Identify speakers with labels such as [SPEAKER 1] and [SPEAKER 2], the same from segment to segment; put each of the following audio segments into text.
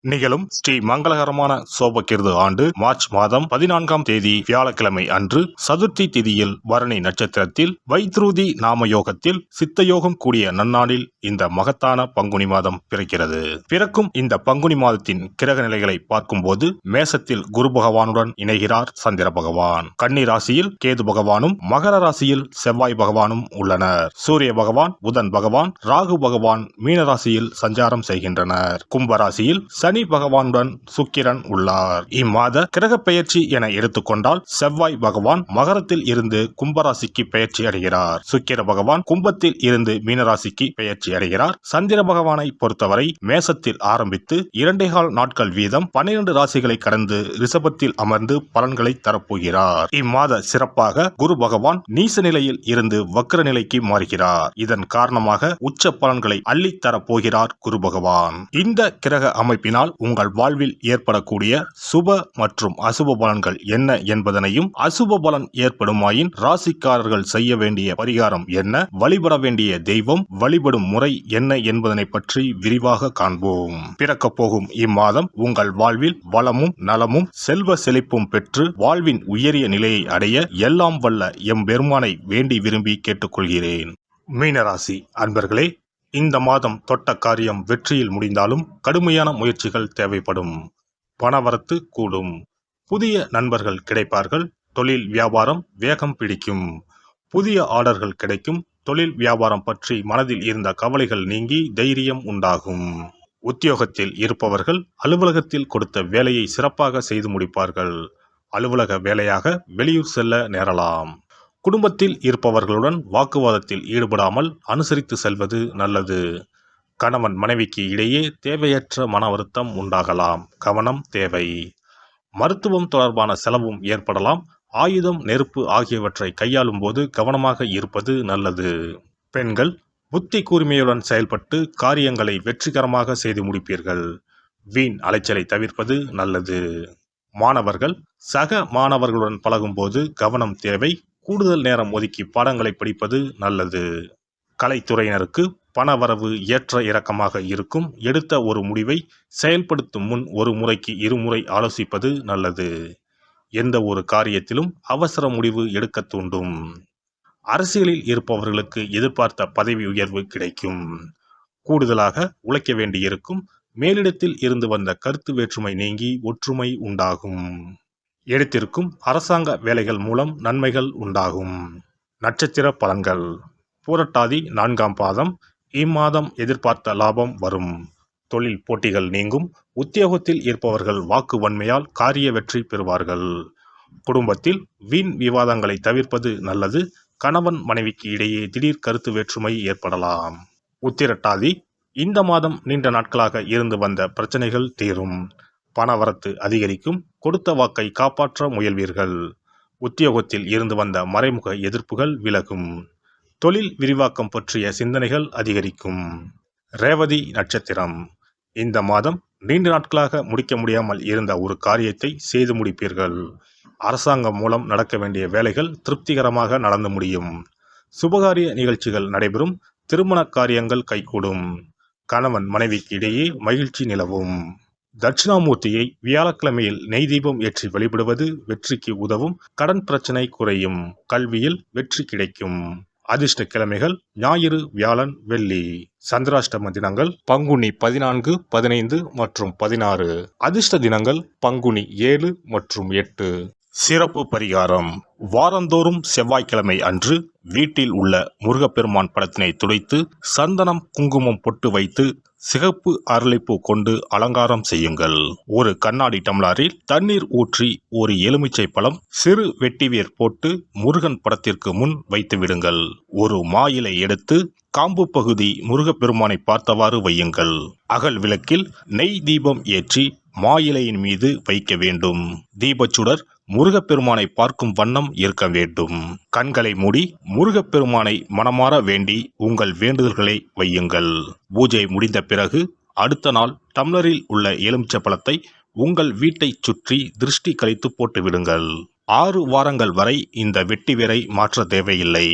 [SPEAKER 1] நிகழும் ஸ்ரீ மங்களகரமான சோபகிருது ஆண்டு மார்ச் மாதம் 14ஆம் தேதி வியாழக்கிழமை அன்று சதுர்த்தி திதியில் பரணி நட்சத்திரத்தில் வைத்ருதி நாம யோகத்தில் சித்தயோகம் கூடிய நன்னாளில் இந்த மகத்தான பங்குனி மாதம் பிறக்கிறது. பிறக்கும் இந்த பங்குனி மாதத்தின் கிரக நிலைகளை பார்க்கும்போது மேசத்தில் குரு பகவானுடன் இணைகிறார் சந்திர பகவான். கன்னி ராசியில் கேது பகவானும் மகர ராசியில் செவ்வாய் பகவானும் உள்ளனர். சூரிய பகவான், புதன் பகவான், ராகு பகவான் மீன ராசியில் சஞ்சாரம் செய்கின்றனர். கும்பராசியில் சனி பகவானுடன் சுக்கிரன் உள்ளார். இம்மாத கிரக பெயர்ச்சி என எடுத்துக்கொண்டால் செவ்வாய் பகவான் மகரத்தில் இருந்து கும்பராசிக்கு பெயர்ச்சி அடைகிறார். சுக்கிர பகவான் கும்பத்தில் இருந்து மீனராசிக்கு பெயர்ச்சி அடைகிறார். சந்திர பகவானை பொறுத்தவரை மேசத்தில் ஆரம்பித்து 2.25 நாட்கள் வீதம் 12 ராசிகளை கடந்து ரிஷபத்தில் அமர்ந்து பலன்களை தரப்போகிறார். இம்மாத சிறப்பாக குரு பகவான் நீச நிலையில் இருந்து வக்ர நிலைக்கு மாறுகிறார். இதன் காரணமாக உச்ச பலன்களை அள்ளித் தரப்போகிறார் குரு பகவான். இந்த கிரக அமைப்பினால் உங்கள் வாழ்வில் ஏற்படக்கூடிய சுப மற்றும் அசுப பலன்கள் என்ன என்பதனையும், அசுப பலன் ஏற்படுமாயின் ராசிக்காரர்கள் செய்ய வேண்டிய பரிகாரம் என்ன, வழிபட வேண்டிய தெய்வம், வழிபடும் முறை என்ன என்பதனை பற்றி விரிவாக காண்போம். பிறக்க போகும் இம்மாதம் உங்கள் வாழ்வில் வளமும் நலமும் செல்வ செழிப்பும் பெற்று வாழ்வின் உயரிய நிலையை அடைய எல்லாம் வல்ல எம்பெருமானை வேண்டி விரும்பி கேட்டுக்கொள்கிறேன். மீனராசி அன்பர்களே, இந்த மாதம் தொட்ட காரியம் வெற்றியில் முடிந்தாலும் கடுமையான முயற்சிகள் தேவைப்படும். பணவரத்து கூடும். புதிய நண்பர்கள் கிடைப்பார்கள். தொழில் வியாபாரம் வேகம் பிடிக்கும். புதிய ஆர்டர்கள் கிடைக்கும். தொழில் வியாபாரம் பற்றி மனதில் இருந்த கவலைகள் நீங்கி தைரியம் உண்டாகும். உத்தியோகத்தில் இருப்பவர்கள் அலுவலகத்தில் கொடுத்த வேலையை சிறப்பாக செய்து முடிப்பார்கள். அலுவலக வேலையாக வெளியூர் செல்ல நேரலாம். குடும்பத்தில் இருப்பவர்களுடன் வாக்குவாதத்தில் ஈடுபடாமல் அனுசரித்து செல்வது நல்லது. கணவன் மனைவிக்கு இடையே தேவையற்ற மன வருத்தம் உண்டாகலாம். கவனம் தேவை. மருத்துவம் தொடர்பான செலவும் ஏற்படலாம். ஆயுதம், நெருப்பு ஆகியவற்றை கையாளும் போது கவனமாக இருப்பது நல்லது. பெண்கள் புத்தி கூர்மையுடன் செயல்பட்டு காரியங்களை வெற்றிகரமாக செய்து முடிப்பீர்கள். வீண் அலைச்சலை தவிர்ப்பது நல்லது. மாணவர்கள் சக மாணவர்களுடன் பழகும்போது கவனம் தேவை. கூடுதல் நேரம் ஒதுக்கி பாடங்களை படிப்பது நல்லது. கலைத்துறையினருக்கு பணவரவு ஏற்ற இறக்கமாக இருக்கும். எடுத்த ஒரு முடிவை செயல்படுத்தும் முன் ஒரு முறைக்கு இருமுறை ஆலோசிப்பது நல்லது. எந்த ஒரு காரியத்திலும் அவசர முடிவு எடுக்க தூண்டும். அரசியலில் இருப்பவர்களுக்கு எதிர்பார்த்த பதவி உயர்வு கிடைக்கும். கூடுதலாக உழைக்க வேண்டியிருக்கும். மேலிடத்தில் இருந்து வந்த கருத்து வேற்றுமை நீங்கி ஒற்றுமை உண்டாகும். எடுத்திருக்கும் அரசாங்க வேலைகள் மூலம் நன்மைகள் உண்டாகும். நட்சத்திர பலன்கள். பூரட்டாதி 4ஆம் பாதம். இம்மாதம் எதிர்பார்த்த லாபம் வரும். தொழில் போட்டிகள் நீங்கும். உத்தியோகத்தில் இருப்பவர்கள் வாக்கு வன்மையால் காரிய வெற்றி பெறுவார்கள். குடும்பத்தில் வீண் விவாதங்களை தவிர்ப்பது நல்லது. கணவன் மனைவிக்கு இடையே திடீர் கருத்து வேற்றுமை ஏற்படலாம். உத்திரட்டாதி. இந்த மாதம் நீண்ட நாட்களாக இருந்து வந்த பிரச்சனைகள் தீரும். பணவரத்து அதிகரிக்கும். கொடுத்த வாக்கை காப்பாற்ற முயல்வீர்கள். உத்தியோகத்தில் இருந்து வந்த மறைமுக எதிர்ப்புகள் விலகும். தொழில் விரிவாக்கம் பற்றிய சிந்தனைகள் அதிகரிக்கும். ரேவதி நட்சத்திரம். இந்த மாதம் நீண்ட நாட்களாக முடிக்க முடியாமல் இருந்த ஒரு காரியத்தை செய்து முடிப்பீர்கள். அரசாங்கம் மூலம் நடக்க வேண்டிய வேலைகள் திருப்திகரமாக நடந்து முடியும். சுபகாரிய நிகழ்ச்சிகள் நடைபெறும். திருமண காரியங்கள் கைகூடும். கணவன் மனைவிக்கு இடையே மகிழ்ச்சி நிலவும். தட்சிணாமூர்த்தியை வியாழக்கிழமையில் நெய் தீபம் ஏற்றி வழிபடுவது வெற்றிக்கு உதவும். கடன் பிரச்சனை குறையும். கல்வியில் வெற்றி கிடைக்கும். அதிர்ஷ்ட கிழமைகள் ஞாயிறு, வியாழன், வெள்ளி. சந்திராஷ்டம தினங்கள் பங்குனி 14, 15 மற்றும் 16. அதிர்ஷ்ட தினங்கள் பங்குனி 7 மற்றும் 8. சிறப்பு பரிகாரம். வாரந்தோறும் செவ்வாய்க்கிழமை அன்று வீட்டில் உள்ள முருகப்பெருமான் படத்தினை துடைத்து சந்தனம், குங்குமம் பொட்டு வைத்து சிகப்பு அரளிப்பூ கொண்டு அலங்காரம் செய்யுங்கள். ஒரு கண்ணாடி டம்ளரில் தண்ணீர் ஊற்றி ஒரு எலுமிச்சை பழம், சிறு வெட்டிவேர் போட்டு முருகன் படத்திற்கு முன் வைத்து விடுங்கள். ஒரு மா இலை எடுத்து காம்பு பகுதி முருகப்பெருமானை பார்த்தவாறு வையுங்கள். அகல் விளக்கில் நெய் தீபம் ஏற்றி மா இலையின் மீது வைக்க வேண்டும். தீபச்சுடர் முருகப்பெருமானை பார்க்கும் வண்ணம் இருக்க வேண்டும். கண்களை மூடி முருகப்பெருமானை மனமாற வேண்டி உங்கள் வேண்டுதல்களை வையுங்கள். பூஜை முடிந்த பிறகு அடுத்த நாள் டம்ளரில் உள்ள எலுமிச்சை பழத்தை உங்கள் வீட்டை சுற்றி திருஷ்டி கழித்து போட்டு விடுங்கள். 6 வாரங்கள் வரை இந்த வெட்டி வேரை மாற்ற தேவையில்லை.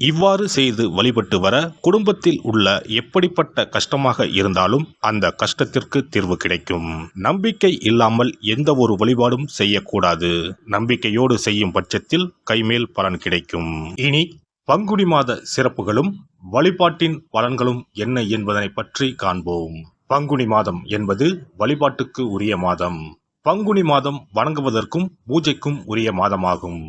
[SPEAKER 1] இவ்வாறு செய்து வழிபட்டு வர குடும்பத்தில் உள்ள எப்படிப்பட்ட கஷ்டமாக இருந்தாலும் அந்த கஷ்டத்திற்கு தீர்வு கிடைக்கும். நம்பிக்கை இல்லாமல் எந்த ஒரு வழிபாடும் செய்யக்கூடாது. நம்பிக்கையோடு செய்யும் பட்சத்தில் கைமேல் பலன் கிடைக்கும். இனி பங்குனி மாத சிறப்புகளும் வழிபாட்டின் பலன்களும் என்ன என்பதனை பற்றி காண்போம். பங்குனி மாதம் என்பது வழிபாட்டுக்கு உரிய மாதம். பங்குனி மாதம் வணங்குவதற்கும் பூஜைக்கும் உரிய மாதமாகும்.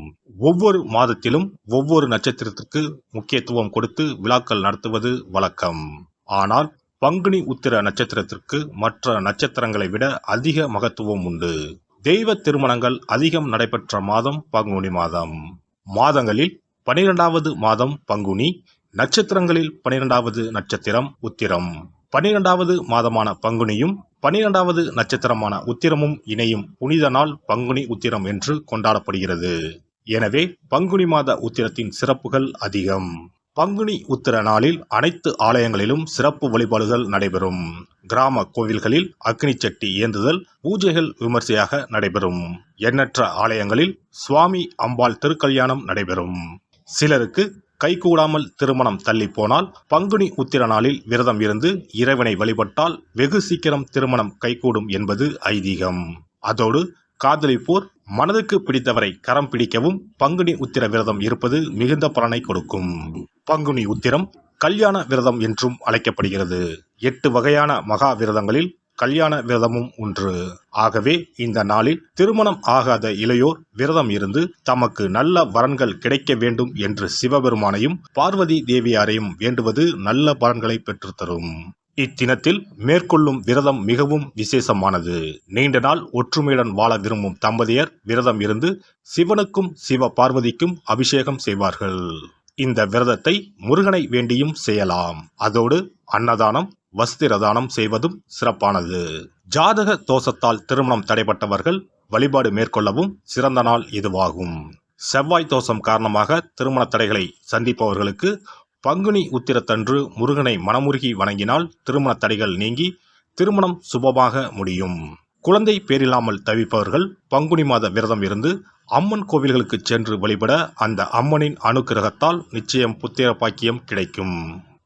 [SPEAKER 1] ஒவ்வொரு மாதத்திலும் ஒவ்வொரு நட்சத்திரத்திற்கு முக்கியத்துவம் கொடுத்து விழாக்கள் நடத்துவது வழக்கம். ஆனால் பங்குனி உத்திர நட்சத்திரத்திற்கு மற்ற நட்சத்திரங்களை விட அதிக மகத்துவம் உண்டு. தெய்வ திருமணங்கள் அதிகம் நடைபெற்ற மாதம் பங்குனி மாதம். மாதங்களில் 12வது மாதம் பங்குனி, நட்சத்திரங்களில் 12வது நட்சத்திரம் உத்திரம். 12வது மாதமான பங்குனியும் 12வது நட்சத்திரமான உத்திரமும் இணையும் புனித நாள் பங்குனி உத்திரம் என்று கொண்டாடப்படுகிறது. எனவே பங்குனி மாத உத்திரத்தின் சிறப்புகள் அதிகம். பங்குனி உத்திர நாளில் அனைத்து ஆலயங்களிலும் சிறப்பு வழிபாடுகள் நடைபெறும். கிராம கோவில்களில் அக்னி சட்டி ஏந்துதல், பூஜைகள் விமர்சையாக நடைபெறும். எண்ணற்ற ஆலயங்களில் சுவாமி அம்பாள் திருக்கல்யாணம் நடைபெறும். சிலருக்கு கைகூடாமல் திருமணம் தள்ளி போனால் பங்குனி உத்திர நாளில் விரதம் இருந்து இறைவனை வழிபட்டால் வெகு சீக்கிரம் திருமணம் கைகூடும் என்பது ஐதீகம். அதோடு காதலிப்போர் மனதுக்கு பிடித்தவரை கரம் பிடிக்கவும் பங்குனி உத்திர விரதம் இருப்பது மிகுந்த பலனை கொடுக்கும். பங்குனி உத்திரம் கல்யாண விரதம் என்றும் அழைக்கப்படுகிறது. 8 வகையான மகா விரதங்களில் கல்யாண விரதமும் ஒன்று. ஆகவே இந்த நாளில் திருமணம் ஆகாத இளையோர் விரதம் இருந்து தமக்கு நல்ல வரன்கள் கிடைக்க வேண்டும் என்று சிவபெருமானையும் பார்வதி தேவியாரையும் வேண்டுவது நல்ல பலன்களை பெற்றுத்தரும். இத்தினத்தில் மேற்கொள்ளும் விரதம் மிகவும் விசேஷமானது. நீண்ட நாள் ஒற்றுமையுடன் வாழ விரும்பும் தம்பதியர் விரதம் இருந்து சிவனுக்கும் சிவ பார்வதிக்கும் அபிஷேகம் செய்வார்கள். இந்த விரதத்தை முருகனை வேண்டியும் செய்யலாம். அதோடு அன்னதானம், வஸ்திரதானம் செய்வதும் சிறப்பானது. ஜாதக தோஷத்தால் திருமணம் தடைப்பட்டவர்கள் வழிபாடு மேற்கொள்ளவும் சிறந்த நாள் இதுவாகும். செவ்வாய் தோஷம் காரணமாக திருமண தடைகளை சந்திப்பவர்களுக்கு பங்குனி உத்திரத்தன்று முருகனை மனமுருகி வணங்கினால் திருமண தடைகள் நீங்கி திருமணம் சுபமாக முடியும். குழந்தை பேரில்லாமல் தவிப்பவர்கள் பங்குனி மாத விரதம் இருந்து அம்மன் கோவில்களுக்கு சென்று வழிபட அந்த அம்மனின் அனுக்கிரகத்தால் நிச்சயம் புத்திர பாக்கியம் கிடைக்கும்.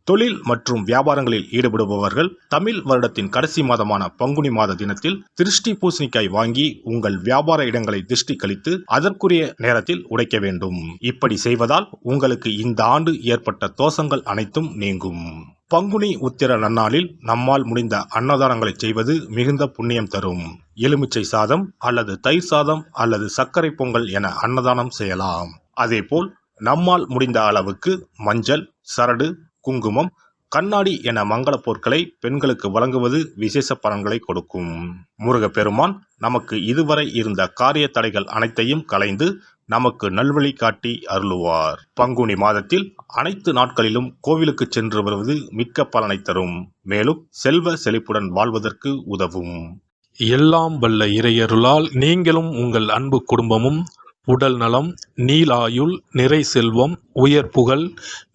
[SPEAKER 1] தொழில் மற்றும் வியாபாரங்களில் ஈடுபடுபவர்கள் தமிழ் வருடத்தின் கடைசி மாதமான பங்குனி மாத தினத்தில் திருஷ்டி பூசணிக்காய் வாங்கி உங்கள் வியாபார இடங்களை திருஷ்டி கழித்து அதற்குரிய நேரத்தில் உடைக்க வேண்டும். இப்படி செய்வதால் உங்களுக்கு இந்த ஆண்டு ஏற்பட்ட தோஷங்கள் அனைத்தும் நீங்கும். பங்குனி உத்திர நன்னாளில் நம்மால் முடிந்த அன்னதானங்களை செய்வது மிகுந்த புண்ணியம் தரும். எலுமிச்சை சாதம் அல்லது தயிர் சாதம் அல்லது சர்க்கரை பொங்கல் என அன்னதானம் செய்யலாம். அதேபோல் நம்மால் முடிந்த அளவுக்கு மஞ்சள், சரடு, குங்குமம், கண்ணாடி என மங்கள பொருட்களை பெண்களுக்கு வழங்குவது விசேஷ பலன்களை கொடுக்கும். முருகப்பெருமான் நமக்கு இதுவரை இருந்த காரிய தடைகள் அனைத்தையும் களைந்து நமக்கு நல்வழி காட்டி அருளுவார். பங்குனி மாதத்தில் அனைத்து நாட்களிலும் கோவிலுக்கு சென்று வருவது மிக்க பலனை தரும். மேலும் செல்வ செழிப்புடன் வாழ்வதற்கு உதவும்.
[SPEAKER 2] எல்லாம் வல்ல இறையருளால் நீங்களும் உங்கள் அன்பு குடும்பமும் உடல் நலம், நீலாயுள், நிறை செல்வம், உயர் புகழ்,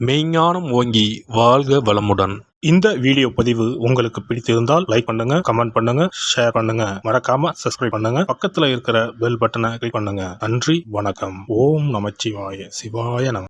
[SPEAKER 2] மெய்ஞானம் ஓங்கி வாழ்க வளமுடன்.
[SPEAKER 1] இந்த வீடியோ பதிவு உங்களுக்கு பிடித்திருந்தால் லைக் பண்ணுங்க, கமெண்ட் பண்ணுங்க, ஷேர் பண்ணுங்க, மறக்காம சப்ஸ்கிரைப் பண்ணுங்க, பக்கத்துல இருக்கிற பெல் பட்டனை கிளிக் பண்ணுங்க. நன்றி, வணக்கம். ஓம் நமச்சிவாய. சிவாய நம.